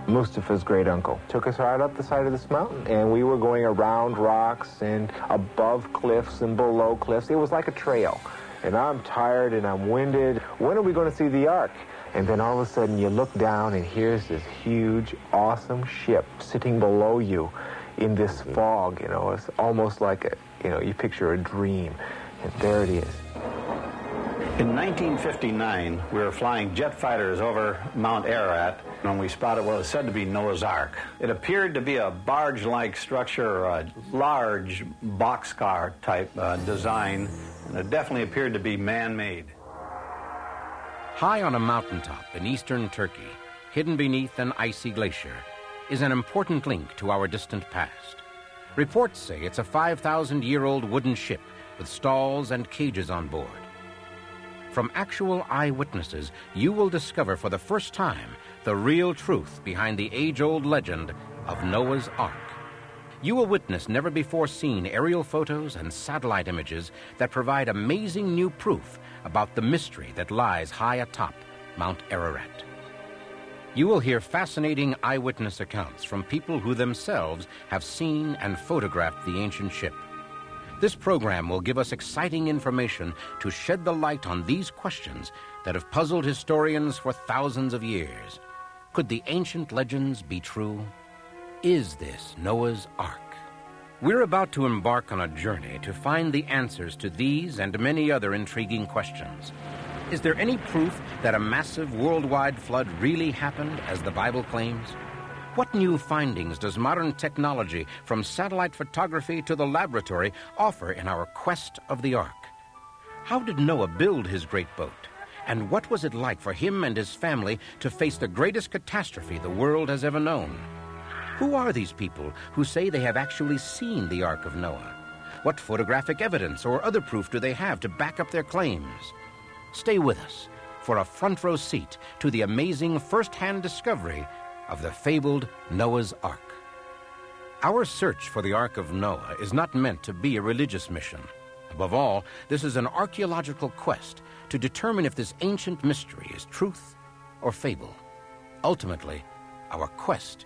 Mustafa's great uncle. Took us right up the side of this mountain, and we were going around rocks and above cliffs and below cliffs. It was like a trail. And I'm tired and I'm winded. When are we going to see the Ark? And then all of a sudden you look down and here's this huge, awesome ship sitting below you in this fog. You know, it's almost like you picture a dream. And there it is. In 1959, we were flying jet fighters over Mount Ararat when we spotted what was said to be Noah's Ark. It appeared to be a barge-like structure, a large boxcar type design, and it definitely appeared to be man-made. High on a mountaintop in eastern Turkey, hidden beneath an icy glacier, is an important link to our distant past. Reports say it's a 5,000-year-old wooden ship with stalls and cages on board. From actual eyewitnesses, you will discover for the first time the real truth behind the age-old legend of Noah's Ark. You will witness never-before-seen aerial photos and satellite images that provide amazing new proof about the mystery that lies high atop Mount Ararat. You will hear fascinating eyewitness accounts from people who themselves have seen and photographed the ancient ship. This program will give us exciting information to shed the light on these questions that have puzzled historians for thousands of years. Could the ancient legends be true? Is this Noah's Ark? We're about to embark on a journey to find the answers to these and many other intriguing questions. Is there any proof that a massive worldwide flood really happened, as the Bible claims? What new findings does modern technology, from satellite photography to the laboratory, offer in our quest of the Ark? How did Noah build his great boat? And what was it like for him and his family to face the greatest catastrophe the world has ever known? Who are these people who say they have actually seen the Ark of Noah? What photographic evidence or other proof do they have to back up their claims? Stay with us for a front row seat to the amazing first-hand discovery of the fabled Noah's Ark. Our search for the Ark of Noah is not meant to be a religious mission. Above all, this is an archaeological quest to determine if this ancient mystery is truth or fable. Ultimately, our quest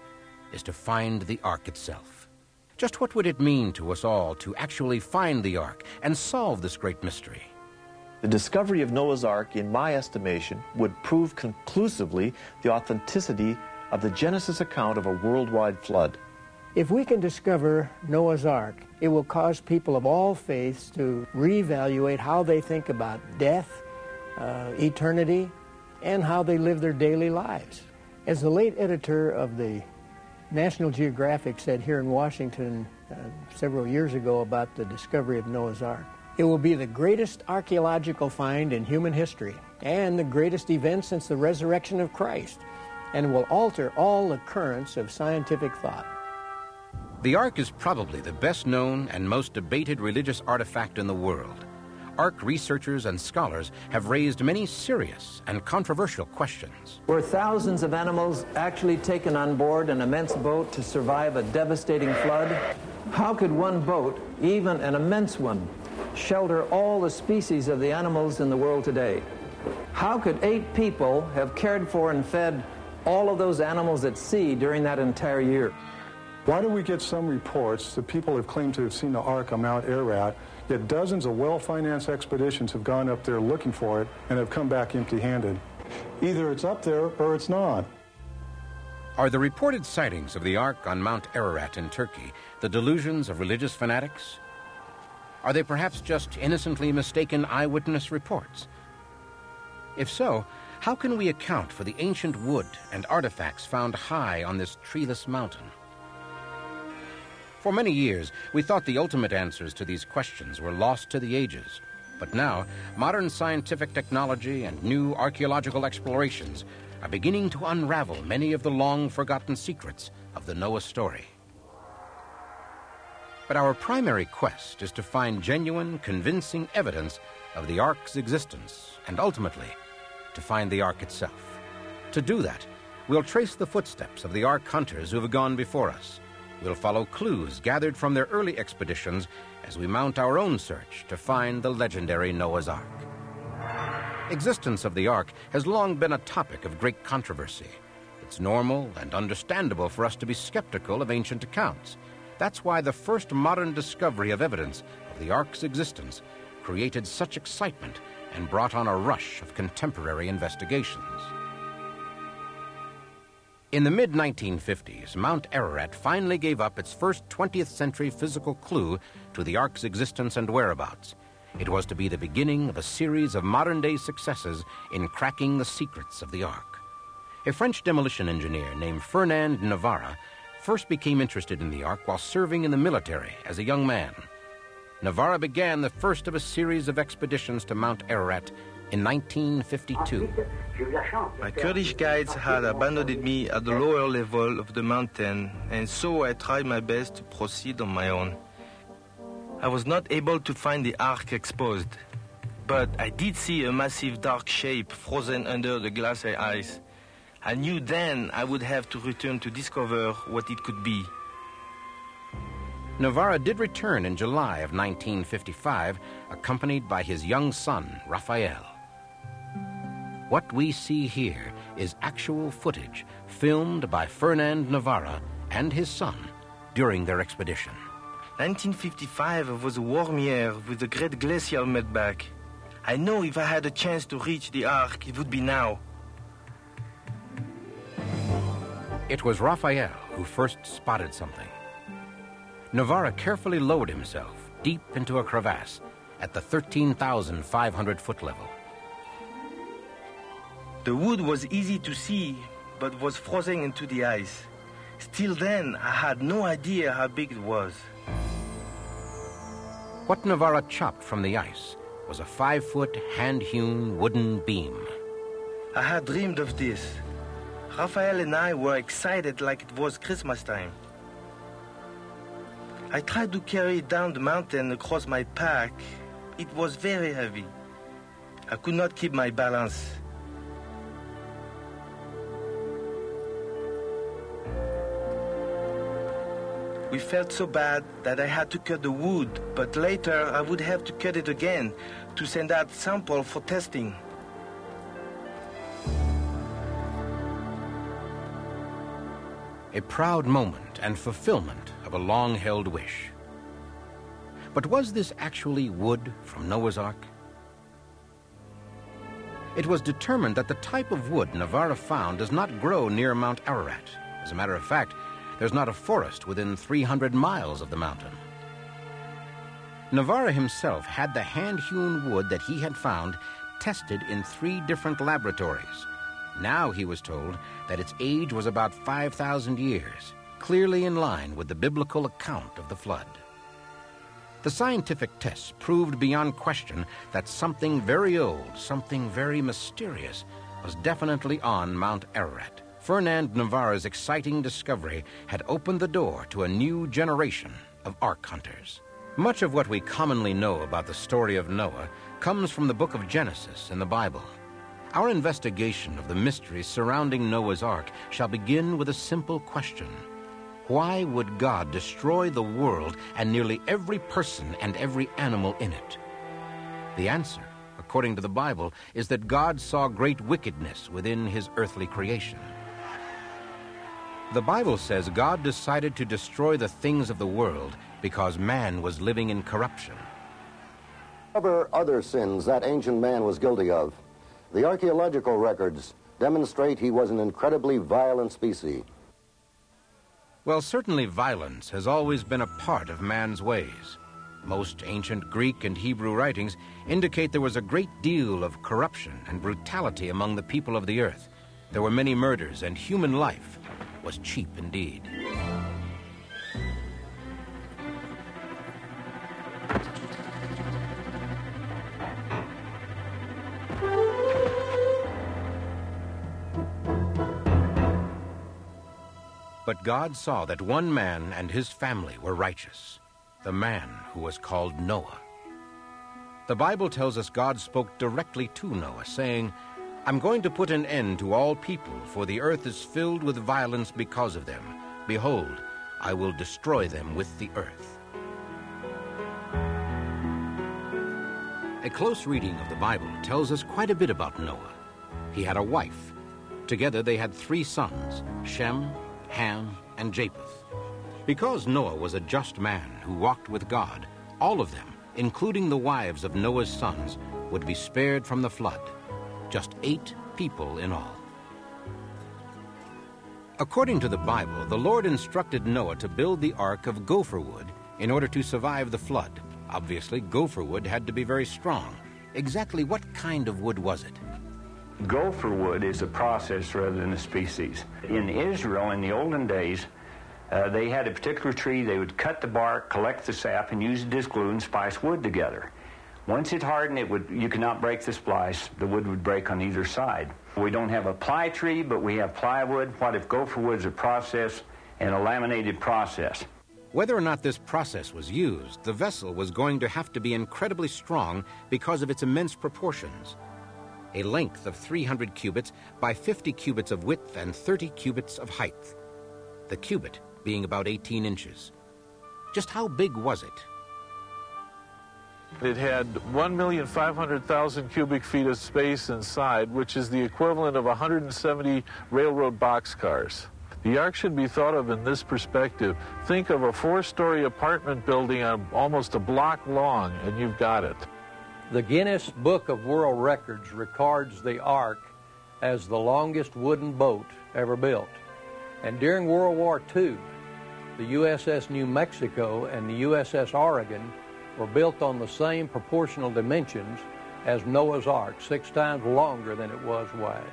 is to find the Ark itself. Just what would it mean to us all to actually find the Ark and solve this great mystery? The discovery of Noah's Ark, in my estimation, would prove conclusively the authenticity of the Genesis account of a worldwide flood. If we can discover Noah's Ark, it will cause people of all faiths to reevaluate how they think about death, eternity, and how they live their daily lives. As the late editor of the National Geographic said here in Washington several years ago about the discovery of Noah's Ark, it will be the greatest archaeological find in human history and the greatest event since the resurrection of Christ, and will alter all the currents of scientific thought. The Ark is probably the best known and most debated religious artifact in the world. Ark researchers and scholars have raised many serious and controversial questions. Were thousands of animals actually taken on board an immense boat to survive a devastating flood? How could one boat, even an immense one, shelter all the species of the animals in the world today? How could 8 people have cared for and fed all of those animals at sea during that entire year? Why do we get some reports that people have claimed to have seen the Ark on Mount Ararat, yet dozens of well-financed expeditions have gone up there looking for it and have come back empty-handed? Either it's up there or it's not. Are the reported sightings of the Ark on Mount Ararat in Turkey the delusions of religious fanatics? Are they perhaps just innocently mistaken eyewitness reports? If so, how can we account for the ancient wood and artifacts found high on this treeless mountain? For many years, we thought the ultimate answers to these questions were lost to the ages. But now, modern scientific technology and new archaeological explorations are beginning to unravel many of the long-forgotten secrets of the Noah story. But our primary quest is to find genuine, convincing evidence of the Ark's existence, and ultimately, to find the Ark itself. To do that, we'll trace the footsteps of the Ark hunters who have gone before us. We'll follow clues gathered from their early expeditions as we mount our own search to find the legendary Noah's Ark. Existence of the Ark has long been a topic of great controversy. Its It's normal and understandable for us to be skeptical of ancient accounts. That's why the first modern discovery of evidence of the Ark's existence created such excitement and brought on a rush of contemporary investigations. In the mid-1950s, Mount Ararat finally gave up its first 20th century physical clue to the Ark's existence and whereabouts. It was to be the beginning of a series of modern-day successes in cracking the secrets of the Ark. A French demolition engineer named Fernand Navarra first became interested in the Ark while serving in the military as a young man. Navarra began the first of a series of expeditions to Mount Ararat in 1952. My Kurdish guides had abandoned me at the lower level of the mountain, and so I tried my best to proceed on my own. I was not able to find the Ark exposed, but I did see a massive dark shape frozen under the glacier ice. I knew then I would have to return to discover what it could be. Navarra did return in July of 1955, accompanied by his young son, Raphael. What we see here is actual footage filmed by Fernand Navarra and his son during their expedition. 1955 was a warm year with the great glacial meltback. I know if I had a chance to reach the Ark, it would be now. It was Raphael who first spotted something. Navarra carefully lowered himself deep into a crevasse at the 13,500-foot level. The wood was easy to see, but was frozen into the ice. Still then, I had no idea how big it was. What Navarra chopped from the ice was a 5-foot hand-hewn wooden beam. I had dreamed of this. Raphael and I were excited like it was Christmas time. I tried to carry it down the mountain across my pack. It was very heavy. I could not keep my balance. We felt so bad that I had to cut the wood, but later I would have to cut it again to send out sample for testing. A proud moment and fulfillment of a long-held wish. But was this actually wood from Noah's Ark? It was determined that the type of wood Navarra found does not grow near Mount Ararat. As a matter of fact, there's not a forest within 300 miles of the mountain. Navarra himself had the hand-hewn wood that he had found tested in 3 different laboratories. Now he was told that its age was about 5,000 years, clearly in line with the biblical account of the flood. The scientific tests proved beyond question that something very old, something very mysterious, was definitely on Mount Ararat. Fernand Navarra's exciting discovery had opened the door to a new generation of Ark hunters. Much of what we commonly know about the story of Noah comes from the book of Genesis in the Bible. Our investigation of the mysteries surrounding Noah's Ark shall begin with a simple question. Why would God destroy the world and nearly every person and every animal in it? The answer, according to the Bible, is that God saw great wickedness within his earthly creation. The Bible says God decided to destroy the things of the world because man was living in corruption. Cover other sins that ancient man was guilty of. The archaeological records demonstrate he was an incredibly violent species. Well, certainly violence has always been a part of man's ways. Most ancient Greek and Hebrew writings indicate there was a great deal of corruption and brutality among the people of the earth. There were many murders, and human life was cheap indeed. But God saw that one man and his family were righteous, the man who was called Noah. The Bible tells us God spoke directly to Noah, saying, "I'm going to put an end to all people, for the earth is filled with violence because of them. Behold, I will destroy them with the earth." A close reading of the Bible tells us quite a bit about Noah. He had a wife. Together they had 3 sons, Shem, Ham, and Japheth. Because Noah was a just man who walked with God, all of them, including the wives of Noah's sons, would be spared from the flood. Just 8 people in all. According to the Bible, the Lord instructed Noah to build the ark of gopher wood in order to survive the flood. Obviously, gopher wood had to be very strong. Exactly what kind of wood was it? Gopher wood is a process rather than a species. In Israel, in the olden days, they had a particular tree. They would cut the bark, collect the sap, and use it as glue and splice wood together. Once it hardened, you could not break the splice. The wood would break on either side. We don't have a ply tree, but we have plywood. What if gopher wood is a process and a laminated process? Whether or not this process was used, the vessel was going to have to be incredibly strong because of its immense proportions. A length of 300 cubits by 50 cubits of width and 30 cubits of height. The cubit being about 18 inches. Just how big was it? It had 1,500,000 cubic feet of space inside, which is the equivalent of 170 railroad boxcars. The ark should be thought of in this perspective. Think of a 4-story apartment building almost a block long, and you've got it. The Guinness Book of World Records records the Ark as the longest wooden boat ever built. And during World War II, the USS New Mexico and the USS Oregon were built on the same proportional dimensions as Noah's Ark, 6 times longer than it was wide.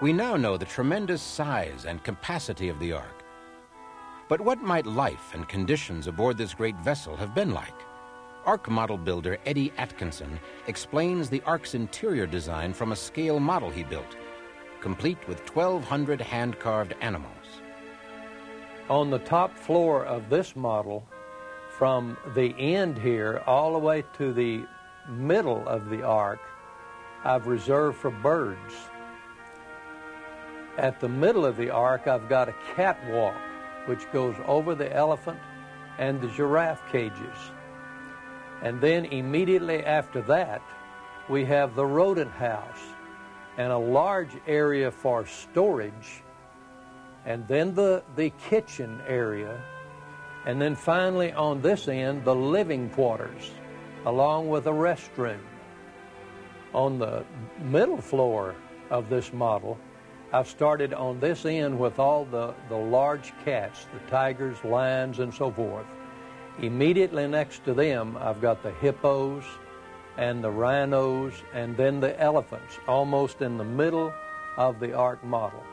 We now know the tremendous size and capacity of the Ark. But what might life and conditions aboard this great vessel have been like? Ark model builder Eddie Atkinson explains the Ark's interior design from a scale model he built, complete with 1,200 hand-carved animals. On the top floor of this model, from the end here all the way to the middle of the Ark, I've reserved for birds. At the middle of the Ark, I've got a catwalk which goes over the elephant and the giraffe cages. And then immediately after that, we have the rodent house and a large area for storage, and then the kitchen area, and then finally on this end, the living quarters, along with a restroom. On the middle floor of this model, I've started on this end with all the large cats, the tigers, lions, and so forth. Immediately next to them, I've got the hippos and the rhinos, and then the elephants, almost in the middle of the Ark model.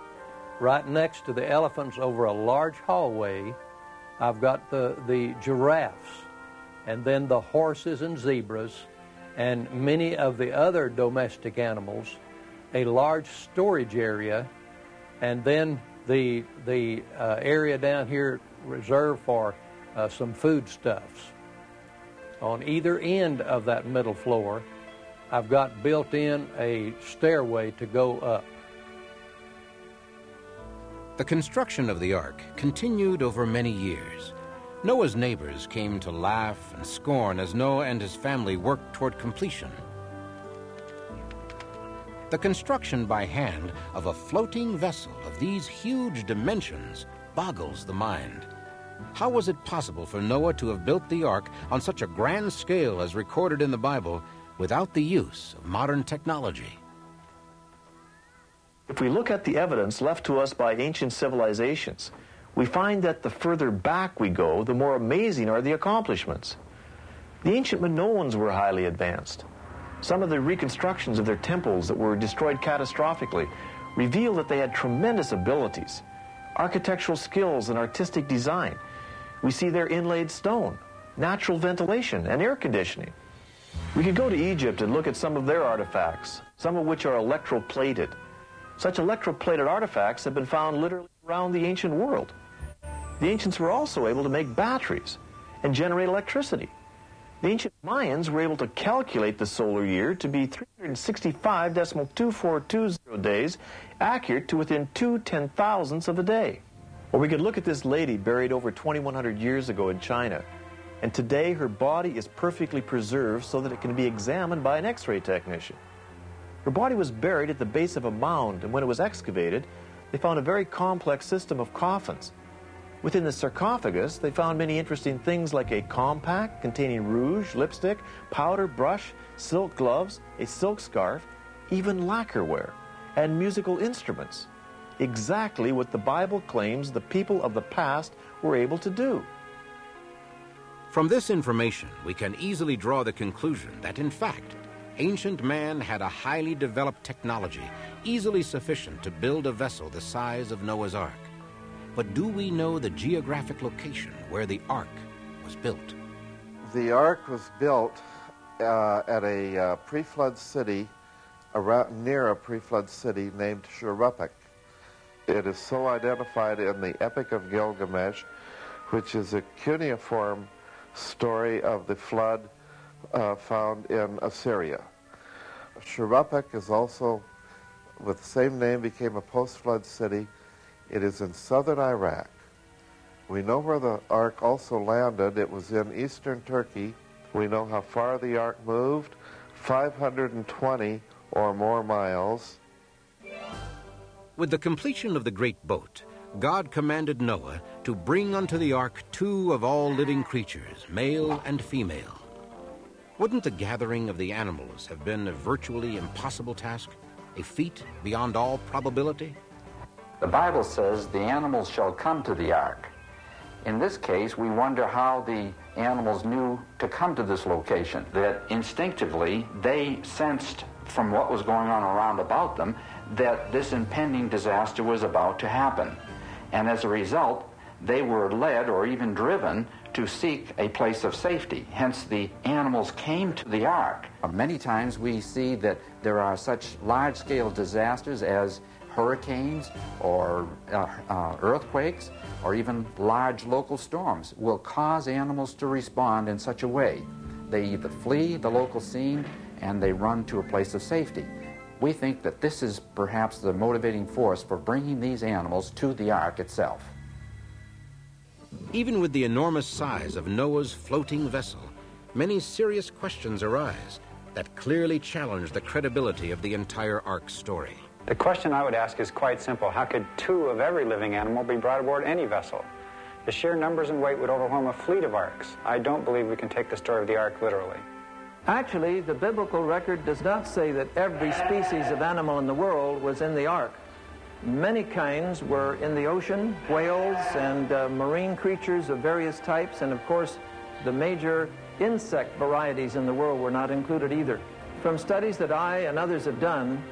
Right next to the elephants over a large hallway, I've got the giraffes, and then the horses and zebras, and many of the other domestic animals, a large storage area, and then the area down here reserved for some foodstuffs. On either end of that middle floor, I've got built in a stairway to go up. The construction of the Ark continued over many years. Noah's neighbors came to laugh and scorn as Noah and his family worked toward completion. The construction by hand of a floating vessel of these huge dimensions boggles the mind. How was it possible for Noah to have built the Ark on such a grand scale as recorded in the Bible without the use of modern technology? If we look at the evidence left to us by ancient civilizations, we find that the further back we go, the more amazing are the accomplishments. The ancient Minoans were highly advanced. Some of the reconstructions of their temples that were destroyed catastrophically reveal that they had tremendous abilities, architectural skills and artistic design. We see their inlaid stone, natural ventilation, and air conditioning. We could go to Egypt and look at some of their artifacts, some of which are electroplated. Such electroplated artifacts have been found literally around the ancient world. The ancients were also able to make batteries and generate electricity. The ancient Mayans were able to calculate the solar year to be 365.2420 days, accurate to within 2/10,000ths of a day. Or we could look at this lady buried over 2,100 years ago in China, and today her body is perfectly preserved so that it can be examined by an X-ray technician. Her body was buried at the base of a mound, and when it was excavated, they found a very complex system of coffins. Within the sarcophagus, they found many interesting things like a compact containing rouge, lipstick, powder, brush, silk gloves, a silk scarf, even lacquerware, and musical instruments. Exactly what the Bible claims the people of the past were able to do. From this information, we can easily draw the conclusion that, in fact, ancient man had a highly developed technology, easily sufficient to build a vessel the size of Noah's Ark. But do we know the geographic location where the Ark was built? The Ark was built at a pre-flood city, near a pre-flood city named Shuruppak. It is so identified in the Epic of Gilgamesh, which is a cuneiform story of the flood found in Assyria. Shuruppak is also, with the same name, became a post-flood city. It is in southern Iraq. We know where the Ark also landed. It was in eastern Turkey. We know how far the Ark moved, 520 or more miles. With the completion of the great boat, God commanded Noah to bring unto the Ark 2 of all living creatures, male and female. Wouldn't the gathering of the animals have been a virtually impossible task, a feat beyond all probability? The Bible says the animals shall come to the ark. In this case, we wonder how the animals knew to come to this location, that instinctively they sensed from what was going on around about them that this impending disaster was about to happen. And as a result, they were led or even driven to seek a place of safety. Hence, the animals came to the ark. Many times we see that there are such large-scale disasters as hurricanes or earthquakes or even large local storms will cause animals to respond in such a way. They either flee the local scene and they run to a place of safety. We think that this is perhaps the motivating force for bringing these animals to the ark itself. Even with the enormous size of Noah's floating vessel, many serious questions arise that clearly challenge the credibility of the entire Ark story. The question I would ask is quite simple. How could 2 of every living animal be brought aboard any vessel? The sheer numbers and weight would overwhelm a fleet of arks. I don't believe we can take the story of the ark literally. Actually, the biblical record does not say that every species of animal in the world was in the ark. Many kinds were in the ocean, whales and marine creatures of various types, and of course, the major insect varieties in the world were not included either. From studies that I and others have done,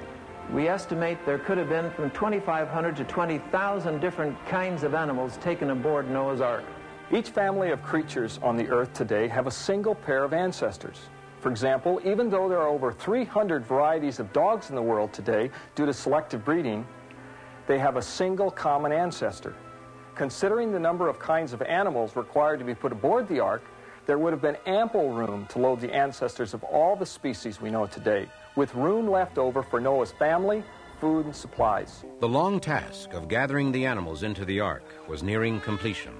we estimate there could have been from 2,500 to 20,000 different kinds of animals taken aboard Noah's Ark. Each family of creatures on the earth today have a single pair of ancestors. For example, even though there are over 300 varieties of dogs in the world today due to selective breeding, they have a single common ancestor. Considering the number of kinds of animals required to be put aboard the ark, there would have been ample room to load the ancestors of all the species we know today, with room left over for Noah's family, food, and supplies. The long task of gathering the animals into the ark was nearing completion.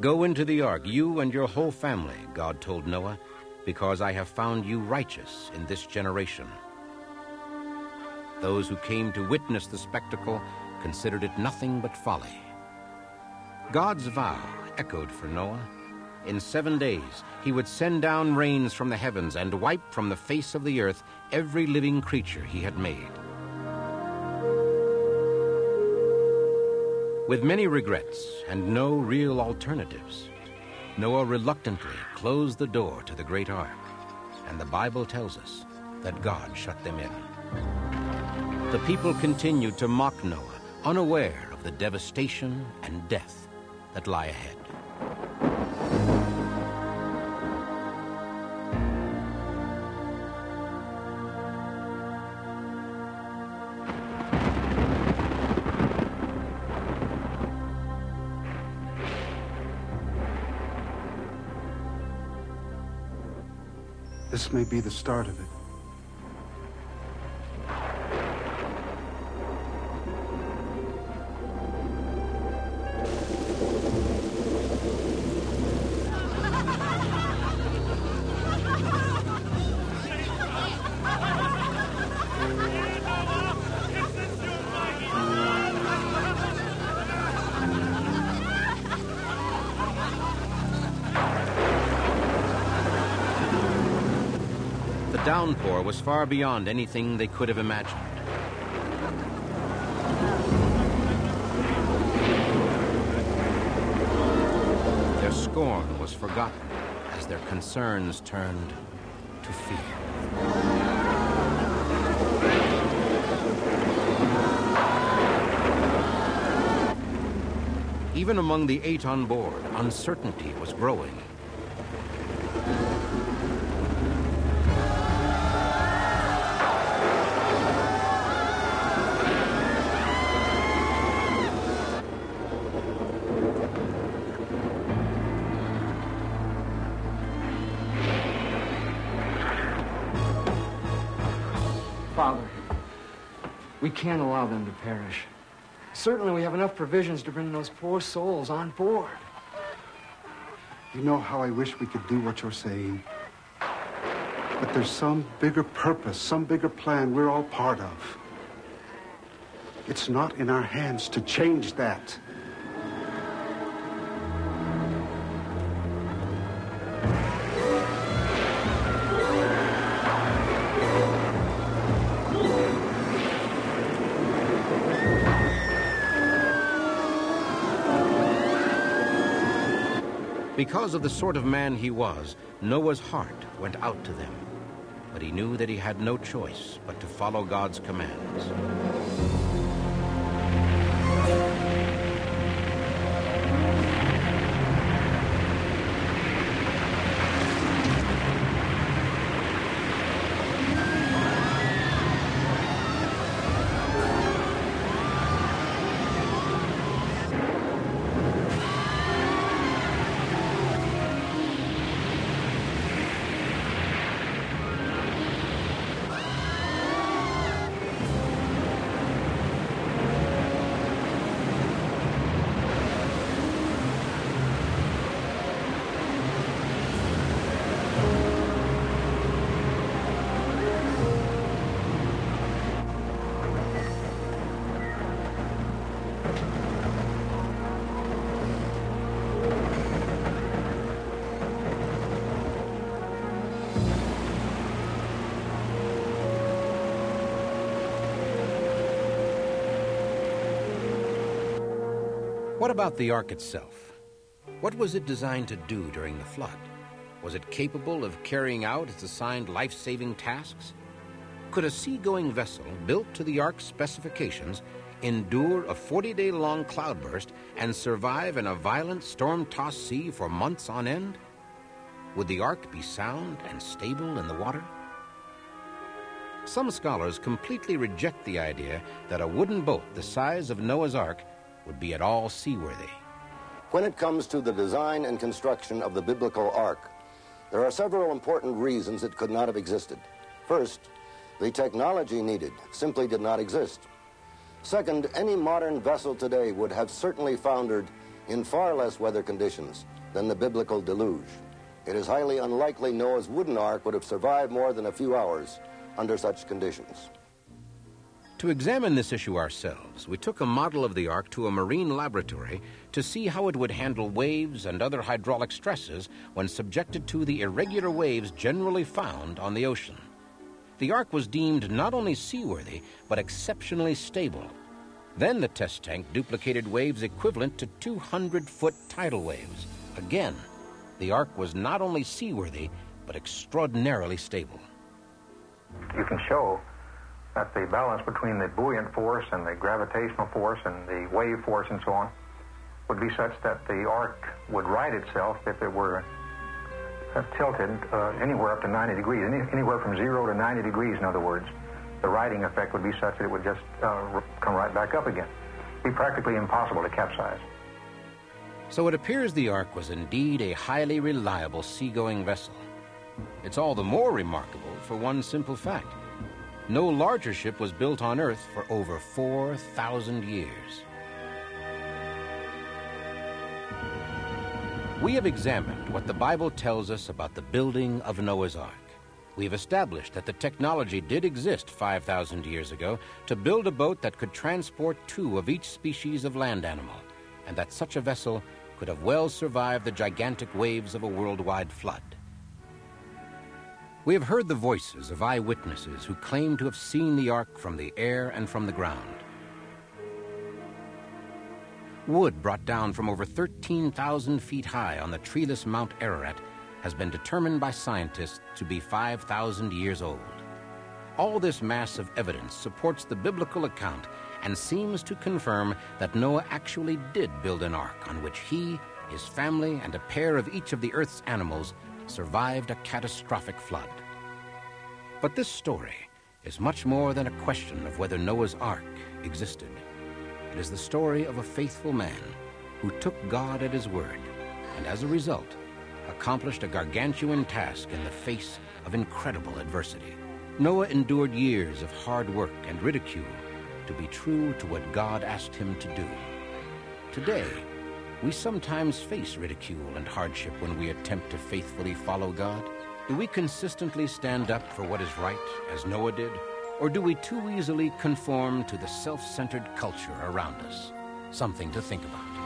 Go into the ark, you and your whole family, God told Noah, because I have found you righteous in this generation. Those who came to witness the spectacle considered it nothing but folly. God's vow echoed for Noah. In 7 days, he would send down rains from the heavens and wipe from the face of the earth every living creature he had made. With many regrets and no real alternatives, Noah reluctantly closed the door to the great ark, and the Bible tells us that God shut them in. The people continued to mock Noah, unaware of the devastation and death that lie ahead. This may be the start of it. The downpour was far beyond anything they could have imagined. Their scorn was forgotten as their concerns turned to fear. Even among the 8 on board, uncertainty was growing. Father, we can't allow them to perish. Certainly we have enough provisions to bring those poor souls on board. You know how I wish we could do what you're saying. But there's some bigger purpose, some bigger plan we're all part of. It's not in our hands to change that. Because of the sort of man he was, Noah's heart went out to them. But he knew that he had no choice but to follow God's commands. What about the Ark itself? What was it designed to do during the flood? Was it capable of carrying out its assigned life-saving tasks? Could a seagoing vessel built to the Ark's specifications endure a 40-day-long cloudburst and survive in a violent storm-tossed sea for months on end? Would the Ark be sound and stable in the water? Some scholars completely reject the idea that a wooden boat the size of Noah's Ark would be at all seaworthy. When it comes to the design and construction of the biblical ark, there are several important reasons it could not have existed. First, the technology needed simply did not exist. Second, any modern vessel today would have certainly foundered in far less weather conditions than the biblical deluge. It is highly unlikely Noah's wooden ark would have survived more than a few hours under such conditions. To examine this issue ourselves, we took a model of the Ark to a marine laboratory to see how it would handle waves and other hydraulic stresses when subjected to the irregular waves generally found on the ocean. The Ark was deemed not only seaworthy, but exceptionally stable. Then the test tank duplicated waves equivalent to 200-foot tidal waves. Again, the Ark was not only seaworthy, but extraordinarily stable. You can show that the balance between the buoyant force and the gravitational force and the wave force and so on would be such that the Ark would right itself if it were tilted anywhere up to 90 degrees, anywhere from 0 to 90 degrees, in other words. The righting effect would be such that it would just come right back up again. It would be practically impossible to capsize. So it appears the Ark was indeed a highly reliable seagoing vessel. It's all the more remarkable for one simple fact. No larger ship was built on Earth for over 4,000 years. We have examined what the Bible tells us about the building of Noah's Ark. We have established that the technology did exist 5,000 years ago to build a boat that could transport 2 of each species of land animal, and that such a vessel could have well survived the gigantic waves of a worldwide flood. We have heard the voices of eyewitnesses who claim to have seen the ark from the air and from the ground. Wood brought down from over 13,000 feet high on the treeless Mount Ararat has been determined by scientists to be 5,000 years old. All this mass of evidence supports the biblical account and seems to confirm that Noah actually did build an ark on which he, his family, and a pair of each of the earth's animals survived a catastrophic flood. But this story is much more than a question of whether Noah's ark existed. It is the story of a faithful man who took God at his word and, as a result, accomplished a gargantuan task in the face of incredible adversity. Noah endured years of hard work and ridicule to be true to what God asked him to do. Today, we sometimes face ridicule and hardship when we attempt to faithfully follow God. Do we consistently stand up for what is right, as Noah did? Or do we too easily conform to the self-centered culture around us? Something to think about.